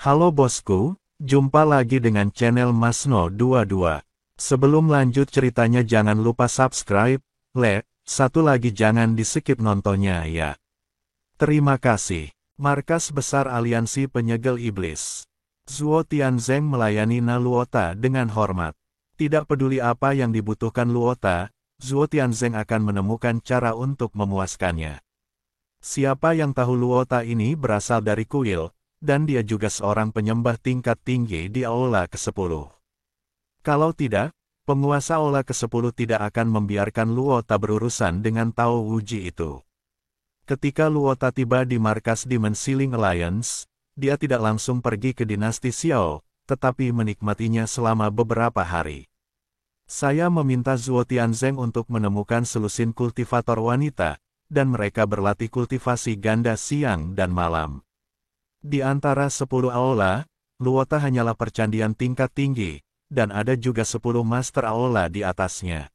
Halo bosku, jumpa lagi dengan channel Masno22. Sebelum lanjut ceritanya jangan lupa subscribe, like, satu lagi jangan di-skip nontonnya ya. Terima kasih. Markas Besar Aliansi Penyegel Iblis. Zuo Tianzeng melayani Na Luota dengan hormat. Tidak peduli apa yang dibutuhkan Luota, Zuo Tianzeng akan menemukan cara untuk memuaskannya. Siapa yang tahu Luota ini berasal dari kuil, dan dia juga seorang penyembah tingkat tinggi di Aula ke-10. Kalau tidak, penguasa Aula ke-10 tidak akan membiarkan Luota berurusan dengan Tao Wuji itu. Ketika Luota tiba di markas Demon Ceiling Alliance, dia tidak langsung pergi ke dinasti Xiao, tetapi menikmatinya selama beberapa hari. Saya meminta Zuo Tianzeng untuk menemukan selusin kultivator wanita, dan mereka berlatih kultivasi ganda siang dan malam. Di antara 10 aula, Luota hanyalah percandian tingkat tinggi, dan ada juga 10 master aula di atasnya.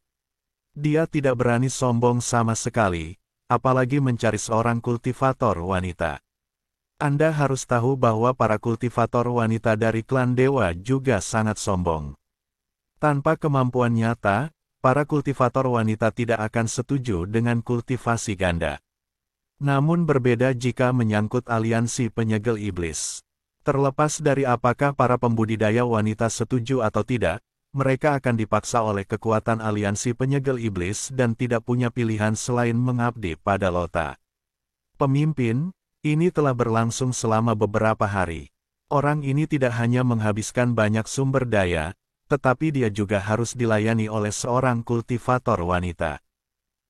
Dia tidak berani sombong sama sekali, apalagi mencari seorang kultivator wanita. Anda harus tahu bahwa para kultivator wanita dari klan dewa juga sangat sombong. Tanpa kemampuan nyata, para kultivator wanita tidak akan setuju dengan kultivasi ganda. Namun berbeda jika menyangkut aliansi penyegel iblis. Terlepas dari apakah para pembudidaya wanita setuju atau tidak, mereka akan dipaksa oleh kekuatan aliansi penyegel iblis dan tidak punya pilihan selain mengabdi pada Lota. Pemimpin, ini telah berlangsung selama beberapa hari. Orang ini tidak hanya menghabiskan banyak sumber daya, tetapi dia juga harus dilayani oleh seorang kultivator wanita.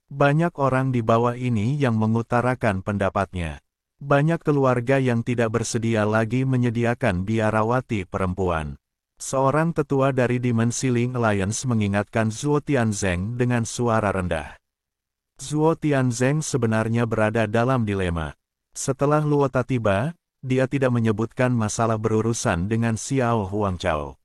Banyak orang di bawah ini yang mengutarakan pendapatnya. Banyak keluarga yang tidak bersedia lagi menyediakan biarawati perempuan. Seorang tetua dari Demon Ceiling Alliance mengingatkan Zuo Tianzeng dengan suara rendah. Zuo Tianzeng sebenarnya berada dalam dilema. Setelah Luota tiba, dia tidak menyebutkan masalah berurusan dengan Xiao Huangchao.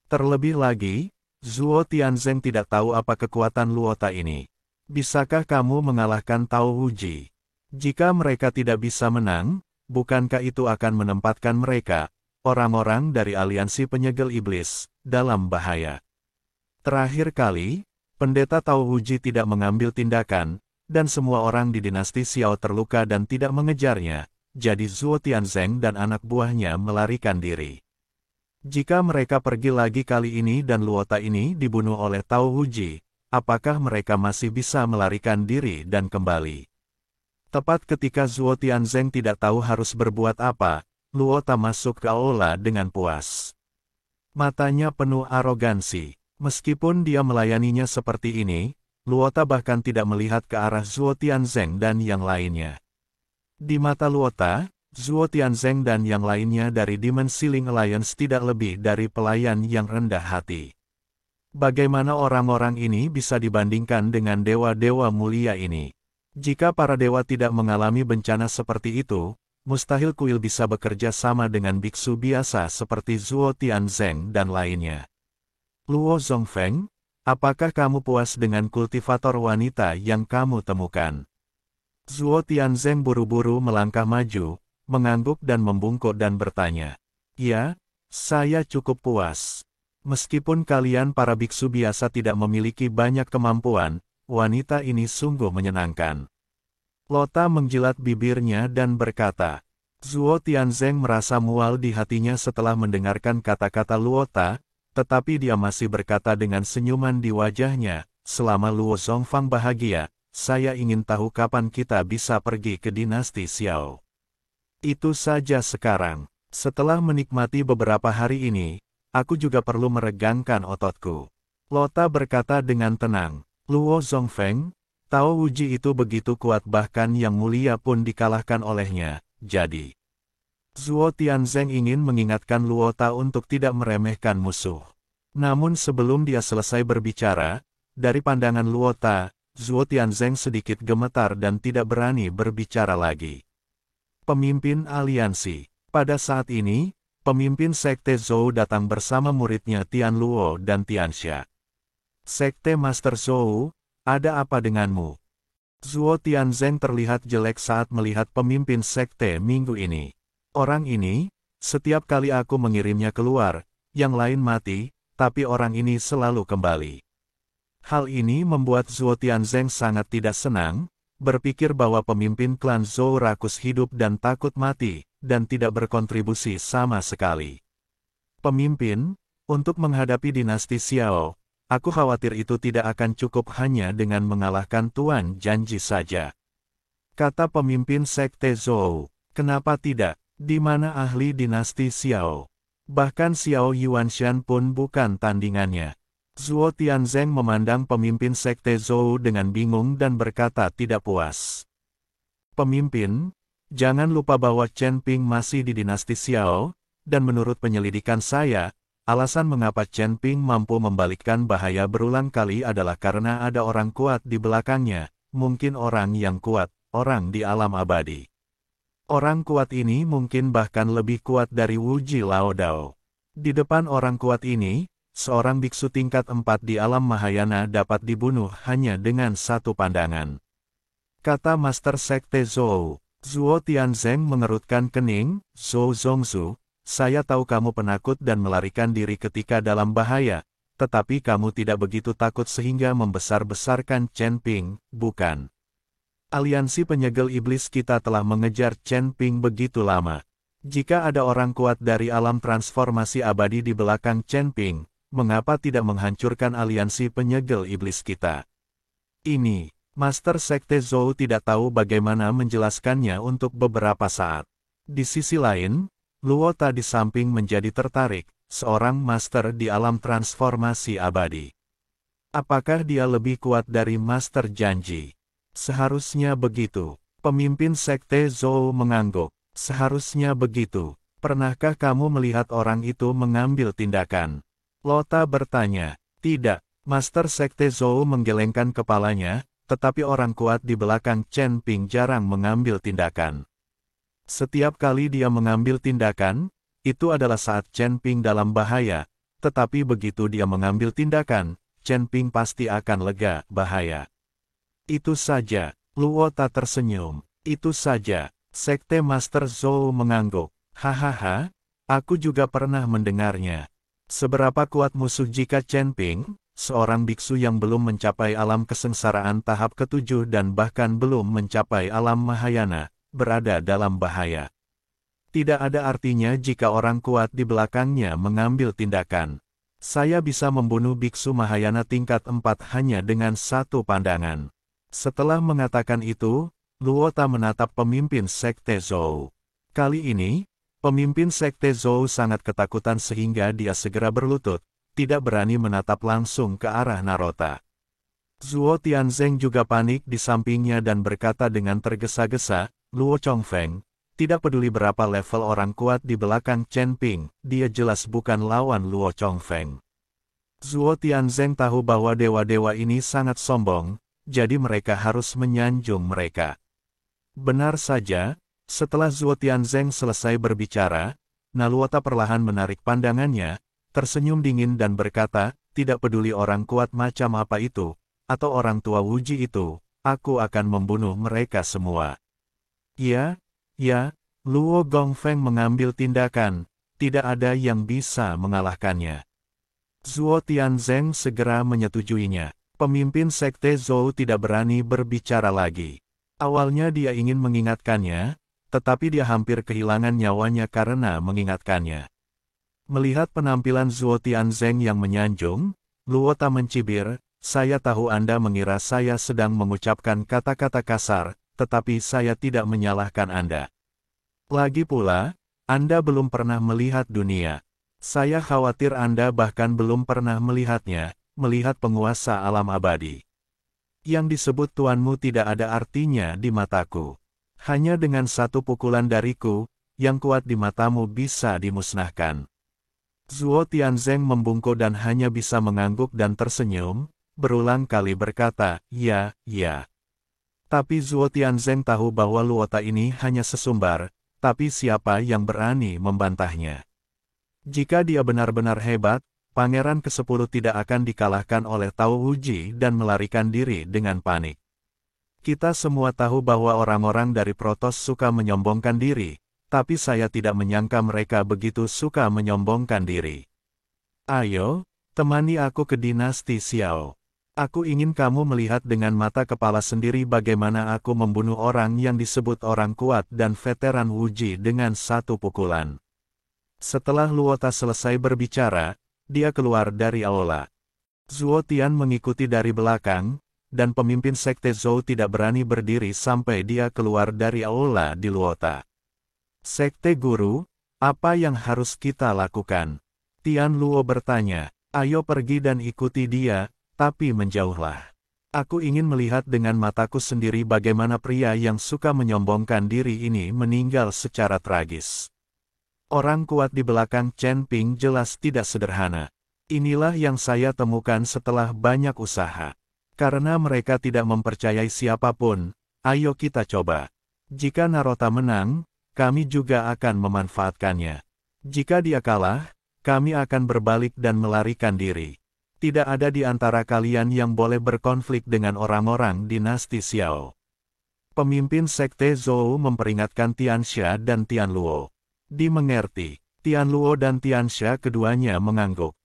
Terlebih lagi, Zuo Tianzeng tidak tahu apa kekuatan Luota ini. Bisakah kamu mengalahkan Tao Wuji? Jika mereka tidak bisa menang, bukankah itu akan menempatkan mereka, orang-orang dari aliansi penyegel iblis, dalam bahaya? Terakhir kali, pendeta Tao Wuji tidak mengambil tindakan, dan semua orang di dinasti Xiao terluka dan tidak mengejarnya, jadi Zuo Tianzeng dan anak buahnya melarikan diri. Jika mereka pergi lagi kali ini dan Luota ini dibunuh oleh Tao Wuji, apakah mereka masih bisa melarikan diri dan kembali? Tepat ketika Zuo Tianzeng tidak tahu harus berbuat apa, Luota masuk ke aula dengan puas. Matanya penuh arogansi. Meskipun dia melayaninya seperti ini, Luota bahkan tidak melihat ke arah Zuo Tianzeng dan yang lainnya. Di mata Luota, Zuo Tianzeng dan yang lainnya dari Demon Ceiling Alliance tidak lebih dari pelayan yang rendah hati. Bagaimana orang-orang ini bisa dibandingkan dengan dewa-dewa mulia ini? Jika para dewa tidak mengalami bencana seperti itu, mustahil kuil bisa bekerja sama dengan biksu biasa seperti Zuo Tianzeng dan lainnya. Luo Zongfeng, apakah kamu puas dengan kultivator wanita yang kamu temukan? Zuo Tianzeng buru-buru melangkah maju, mengangguk dan membungkuk dan bertanya. Ya, saya cukup puas. Meskipun kalian para biksu biasa tidak memiliki banyak kemampuan, wanita ini sungguh menyenangkan. Lota menjilat bibirnya dan berkata. Zuo Tianzeng merasa mual di hatinya setelah mendengarkan kata-kata Luota, tetapi dia masih berkata dengan senyuman di wajahnya, selama Luo Zongfang bahagia, saya ingin tahu kapan kita bisa pergi ke dinasti Xiao. Itu saja sekarang. Setelah menikmati beberapa hari ini, aku juga perlu meregangkan ototku. Lota berkata dengan tenang. Luo Zongfeng, Tao Wuji itu begitu kuat bahkan yang mulia pun dikalahkan olehnya, jadi. Zuo Tianzeng ingin mengingatkan Luota untuk tidak meremehkan musuh. Namun sebelum dia selesai berbicara, dari pandangan Luota, Zuo Tianzeng sedikit gemetar dan tidak berani berbicara lagi. Pemimpin aliansi. Pada saat ini, pemimpin Sekte Zhou datang bersama muridnya Tian Luo dan Tianxia. Sekte Master Zhou, ada apa denganmu? Zuo Tianzeng terlihat jelek saat melihat pemimpin sekte minggu ini. Orang ini, Setiap kali aku mengirimnya keluar, yang lain mati, tapi orang ini selalu kembali. Hal ini membuat Zhuo Tianzeng sangat tidak senang, berpikir bahwa pemimpin klan Zhou rakus hidup dan takut mati, dan tidak berkontribusi sama sekali. Pemimpin, untuk menghadapi dinasti Xiao, aku khawatir itu tidak akan cukup hanya dengan mengalahkan Tuan Janji saja. Kata pemimpin Sekte Zhou, kenapa tidak? Di mana ahli dinasti Xiao? Bahkan Xiao Yuanshan pun bukan tandingannya. Zhuo Tianzeng memandang pemimpin Sekte Zhou dengan bingung dan berkata tidak puas. Pemimpin, jangan lupa bahwa Chen Ping masih di dinasti Xiao, dan menurut penyelidikan saya, alasan mengapa Chen Ping mampu membalikkan bahaya berulang kali adalah karena ada orang kuat di belakangnya, mungkin orang yang kuat, orang di alam abadi. Orang kuat ini mungkin bahkan lebih kuat dari Wuji Laodao. Di depan orang kuat ini, seorang biksu tingkat 4 di alam Mahayana dapat dibunuh hanya dengan satu pandangan. Kata Master Sekte Zhou. Zhuo Tianzeng mengerutkan kening, Zhou Zongzu, saya tahu kamu penakut dan melarikan diri ketika dalam bahaya, tetapi kamu tidak begitu takut sehingga membesar-besarkan Chen Ping, bukan? Aliansi penyegel iblis kita telah mengejar Chen Ping begitu lama. Jika ada orang kuat dari alam transformasi abadi di belakang Chen Ping, mengapa tidak menghancurkan aliansi penyegel iblis kita? Ini, Master Sekte Zhou tidak tahu bagaimana menjelaskannya untuk beberapa saat. Di sisi lain, Luota di samping menjadi tertarik, seorang master di alam transformasi abadi. Apakah dia lebih kuat dari Master Janji? Seharusnya begitu. Pemimpin Sekte Zhou mengangguk. Seharusnya begitu. Pernahkah kamu melihat orang itu mengambil tindakan? Lota bertanya. Tidak. Master Sekte Zhou menggelengkan kepalanya, tetapi orang kuat di belakang Chen Ping jarang mengambil tindakan. Setiap kali dia mengambil tindakan, itu adalah saat Chen Ping dalam bahaya, tetapi begitu dia mengambil tindakan, Chen Ping pasti akan lega, bahaya. Itu saja, Luota tersenyum. Itu saja, Sekte Master Zhou mengangguk. Hahaha, aku juga pernah mendengarnya. Seberapa kuat musuh jika Chen Ping, seorang biksu yang belum mencapai alam kesengsaraan tahap ke-7 dan bahkan belum mencapai alam Mahayana, berada dalam bahaya. Tidak ada artinya jika orang kuat di belakangnya mengambil tindakan. Saya bisa membunuh biksu Mahayana tingkat 4 hanya dengan satu pandangan. Setelah mengatakan itu, Luota menatap pemimpin Sekte Zhou. Kali ini, pemimpin Sekte Zhou sangat ketakutan sehingga dia segera berlutut, tidak berani menatap langsung ke arah Narota. Zhuo Tianzeng juga panik di sampingnya dan berkata dengan tergesa-gesa, Luo Chongfeng, tidak peduli berapa level orang kuat di belakang Chen Ping, dia jelas bukan lawan Luo Chongfeng. Zhuo Tianzeng tahu bahwa dewa-dewa ini sangat sombong, jadi mereka harus menyanjung mereka. Benar saja, setelah Zhuo Tianzeng selesai berbicara, Naluota perlahan menarik pandangannya, tersenyum dingin dan berkata, tidak peduli orang kuat macam apa itu, atau orang tua Wuji itu, aku akan membunuh mereka semua. Ya, Luo Gongfeng mengambil tindakan, tidak ada yang bisa mengalahkannya. Zhuo Tianzeng segera menyetujuinya. Pemimpin Sekte Zhou tidak berani berbicara lagi. Awalnya dia ingin mengingatkannya, tetapi dia hampir kehilangan nyawanya karena mengingatkannya. Melihat penampilan Zhuo Tianzeng yang menyanjung, Luota mencibir, saya tahu Anda mengira saya sedang mengucapkan kata-kata kasar, tetapi saya tidak menyalahkan Anda. Lagi pula, Anda belum pernah melihat dunia. Saya khawatir Anda bahkan belum pernah melihatnya. Melihat penguasa alam abadi. Yang disebut tuanmu tidak ada artinya di mataku. Hanya dengan satu pukulan dariku, yang kuat di matamu bisa dimusnahkan. Zhuo Tianzeng membungkuk dan hanya bisa mengangguk dan tersenyum, berulang kali berkata, ya. Tapi Zhuo Tianzeng tahu bahwa Luota ini hanya sesumbar, tapi siapa yang berani membantahnya? Jika dia benar-benar hebat, Pangeran ke-10 tidak akan dikalahkan oleh Tao Wuji dan melarikan diri dengan panik. Kita semua tahu bahwa orang-orang dari Protoss suka menyombongkan diri, tapi saya tidak menyangka mereka begitu suka menyombongkan diri. Ayo, temani aku ke dinasti Xiao. Aku ingin kamu melihat dengan mata kepala sendiri bagaimana aku membunuh orang yang disebut orang kuat dan veteran Wuji dengan satu pukulan. Setelah Luota selesai berbicara, dia keluar dari aula. Zuo Tian mengikuti dari belakang, dan pemimpin sekte Zhou tidak berani berdiri sampai dia keluar dari aula di Luota. Sekte Guru, apa yang harus kita lakukan? Tian Luo bertanya. Ayo pergi dan ikuti dia. Tapi menjauhlah. Aku ingin melihat dengan mataku sendiri bagaimana pria yang suka menyombongkan diri ini meninggal secara tragis. Orang kuat di belakang Chen Ping jelas tidak sederhana. Inilah yang saya temukan setelah banyak usaha. Karena mereka tidak mempercayai siapapun, ayo kita coba. Jika Narota menang, kami juga akan memanfaatkannya. Jika dia kalah, kami akan berbalik dan melarikan diri. Tidak ada di antara kalian yang boleh berkonflik dengan orang-orang dinasti Xiao. Pemimpin sekte Zhou memperingatkan Tianxia dan Tian Luo. Dimengerti, Tian Luo dan Tianxia keduanya mengangguk.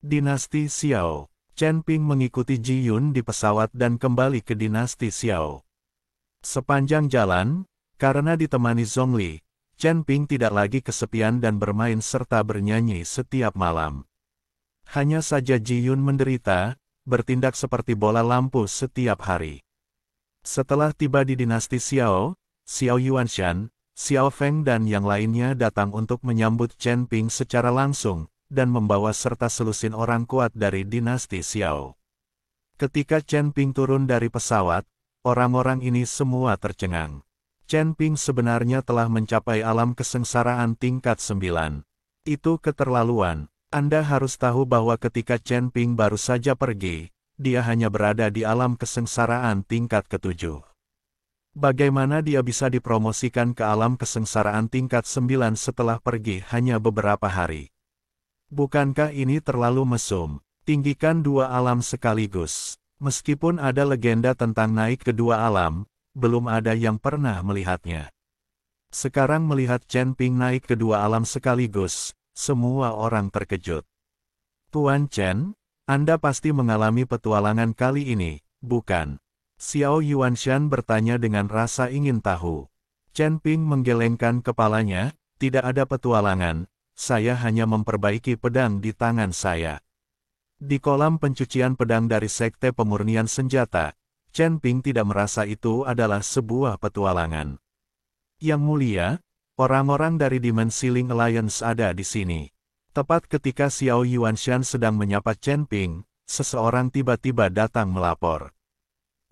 Dinasti Xiao. Chen Ping mengikuti Ji Yun di pesawat dan kembali ke dinasti Xiao. Sepanjang jalan, karena ditemani Zhongli, Chen Ping tidak lagi kesepian dan bermain serta bernyanyi setiap malam. Hanya saja Ji Yun menderita, bertindak seperti bola lampu setiap hari. Setelah tiba di dinasti Xiao, Xiao Yuanshan, Xiao Feng dan yang lainnya datang untuk menyambut Chen Ping secara langsung, dan membawa serta selusin orang kuat dari dinasti Xiao. Ketika Chen Ping turun dari pesawat, orang-orang ini semua tercengang. Chen Ping sebenarnya telah mencapai alam kesengsaraan tingkat 9. Itu keterlaluan. Anda harus tahu bahwa ketika Chen Ping baru saja pergi, dia hanya berada di alam kesengsaraan tingkat ke-7. Bagaimana dia bisa dipromosikan ke alam kesengsaraan tingkat 9 setelah pergi hanya beberapa hari? Bukankah ini terlalu mesum? Tinggikan dua alam sekaligus. Meskipun ada legenda tentang naik ke dua alam, belum ada yang pernah melihatnya. Sekarang melihat Chen Ping naik ke dua alam sekaligus, semua orang terkejut. Tuan Chen, Anda pasti mengalami petualangan kali ini, bukan? Xiao Yuanshan bertanya dengan rasa ingin tahu. Chen Ping menggelengkan kepalanya, tidak ada petualangan, saya hanya memperbaiki pedang di tangan saya. Di kolam pencucian pedang dari Sekte Pemurnian Senjata, Chen Ping tidak merasa itu adalah sebuah petualangan. Yang mulia, orang-orang dari Dimensi Ling Alliance ada di sini. Tepat ketika Xiao Yuanshan sedang menyapa Chen Ping, seseorang tiba-tiba datang melapor.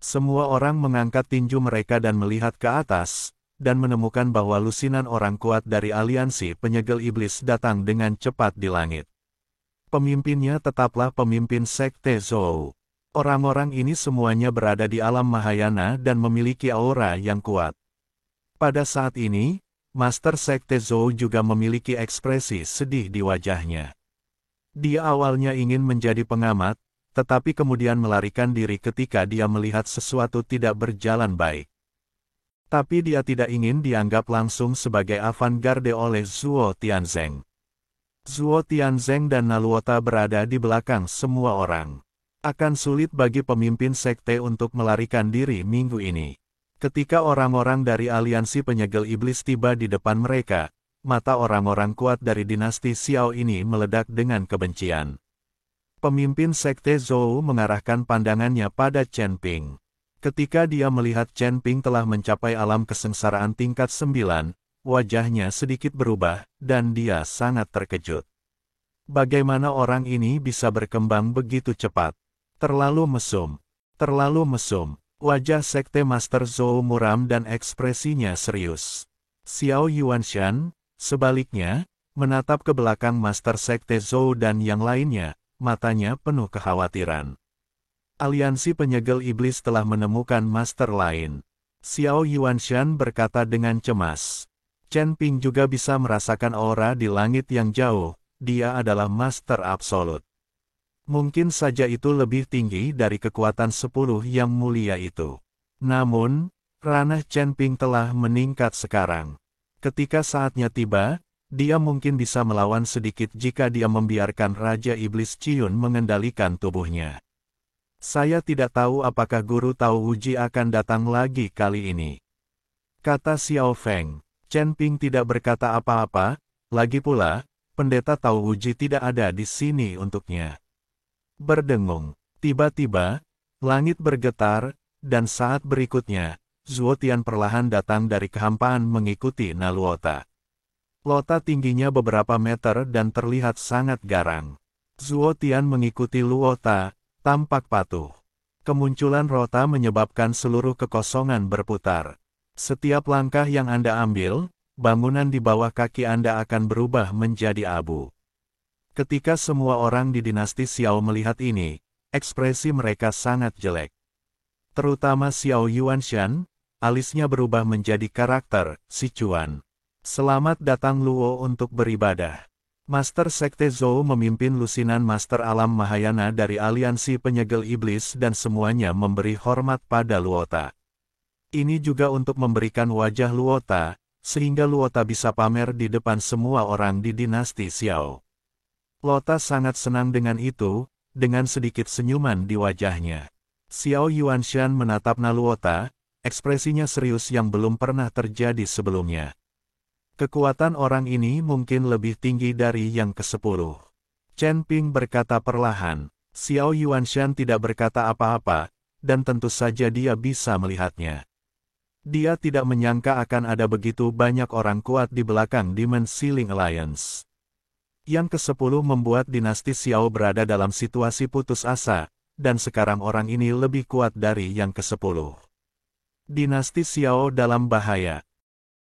Semua orang mengangkat tinju mereka dan melihat ke atas, dan menemukan bahwa lusinan orang kuat dari aliansi penyegel iblis datang dengan cepat di langit. Pemimpinnya tetaplah pemimpin Sekte Zhou. Orang-orang ini semuanya berada di alam Mahayana dan memiliki aura yang kuat. Pada saat ini, Master Sekte Zhou juga memiliki ekspresi sedih di wajahnya. Dia awalnya ingin menjadi pengamat, tetapi kemudian melarikan diri ketika dia melihat sesuatu tidak berjalan baik. Tapi dia tidak ingin dianggap langsung sebagai avant-garde oleh Zuo Tianzeng. Zuo Tianzeng dan Naluota berada di belakang semua orang. Akan sulit bagi pemimpin sekte untuk melarikan diri minggu ini. Ketika orang-orang dari aliansi penyegel iblis tiba di depan mereka, mata orang-orang kuat dari dinasti Xiao ini meledak dengan kebencian. Pemimpin sekte Zhou mengarahkan pandangannya pada Chen Ping. Ketika dia melihat Chen Ping telah mencapai alam kesengsaraan tingkat 9, wajahnya sedikit berubah, dan dia sangat terkejut. Bagaimana orang ini bisa berkembang begitu cepat? Terlalu mesum. Terlalu mesum. Wajah Sekte Master Zhou muram dan ekspresinya serius. Xiao Yuanshan, sebaliknya, menatap ke belakang Master Sekte Zhou dan yang lainnya, matanya penuh kekhawatiran. Aliansi penyegel iblis telah menemukan master lain. Xiao Yuanshan berkata dengan cemas. Chen Ping juga bisa merasakan aura di langit yang jauh, dia adalah master absolut. Mungkin saja itu lebih tinggi dari kekuatan 10 yang mulia itu. Namun, ranah Chen Ping telah meningkat sekarang. Ketika saatnya tiba, dia mungkin bisa melawan sedikit jika dia membiarkan Raja Iblis Ciun mengendalikan tubuhnya. Saya tidak tahu apakah Guru Tao Wuji akan datang lagi kali ini, kata Xiao Feng. Chen Ping tidak berkata apa-apa, lagi pula, Pendeta Tao Wuji tidak ada di sini untuknya. Berdengung. Tiba-tiba, langit bergetar, dan saat berikutnya, Zuo Tian perlahan datang dari kehampaan mengikuti Naluota. Lota tingginya beberapa meter dan terlihat sangat garang. Zuo Tian mengikuti Luota, tampak patuh. Kemunculan Rota menyebabkan seluruh kekosongan berputar. Setiap langkah yang Anda ambil, bangunan di bawah kaki Anda akan berubah menjadi abu. Ketika semua orang di dinasti Xiao melihat ini, ekspresi mereka sangat jelek. Terutama Xiao Yuanshan, alisnya berubah menjadi karakter Sichuan. Selamat datang Luo untuk beribadah. Master Sekte Zhou memimpin lusinan Master Alam Mahayana dari Aliansi Penyegel Iblis dan semuanya memberi hormat pada Luota. Ini juga untuk memberikan wajah Luota, sehingga Luota bisa pamer di depan semua orang di dinasti Xiao. Lota sangat senang dengan itu, dengan sedikit senyuman di wajahnya. Xiao Yuanshan menatap Naluota, ekspresinya serius yang belum pernah terjadi sebelumnya. Kekuatan orang ini mungkin lebih tinggi dari yang ke-10. Chen Ping berkata perlahan. Xiao Yuanshan tidak berkata apa-apa, dan tentu saja dia bisa melihatnya. Dia tidak menyangka akan ada begitu banyak orang kuat di belakang Demon Sealing Alliance. Yang ke-10 membuat dinasti Xiao berada dalam situasi putus asa, dan sekarang orang ini lebih kuat dari yang ke-10. Dinasti Xiao dalam bahaya.